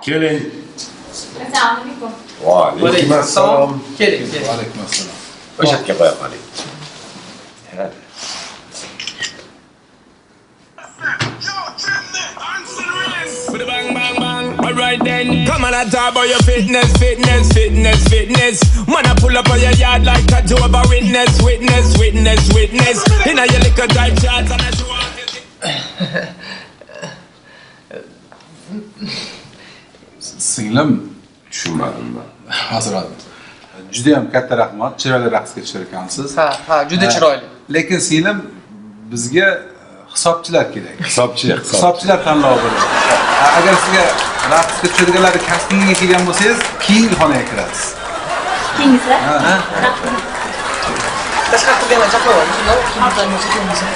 Keling. Assalomu alaykum. Va alaykum assalom. Keling. Va alaykum assalom. O'sha yerga qo'ya qoling. Bang bang bang. Alright then, come on and talk about your fitness. Man, I pull up on your yard like a Jehovah Witness. Inna your little tight shorts and I show off your Singlim Tushunmadim men. hazratim. Juda ham katta rahmat. Chiroyli raqsga tushirgansiz. Ha, juda chiroyli. Lekin singlim bizga hisobchilar kerak. Hisobchilar tanlovi bo'ladi. Agar sizga raqsga tushirganlarni kastingga kelgan bo'lsangiz, keyin xonaga kirasiz. Kengizda? Tashqari turganlar chaqirib oldi. Shunday kimdan bo'lsa kelmasa.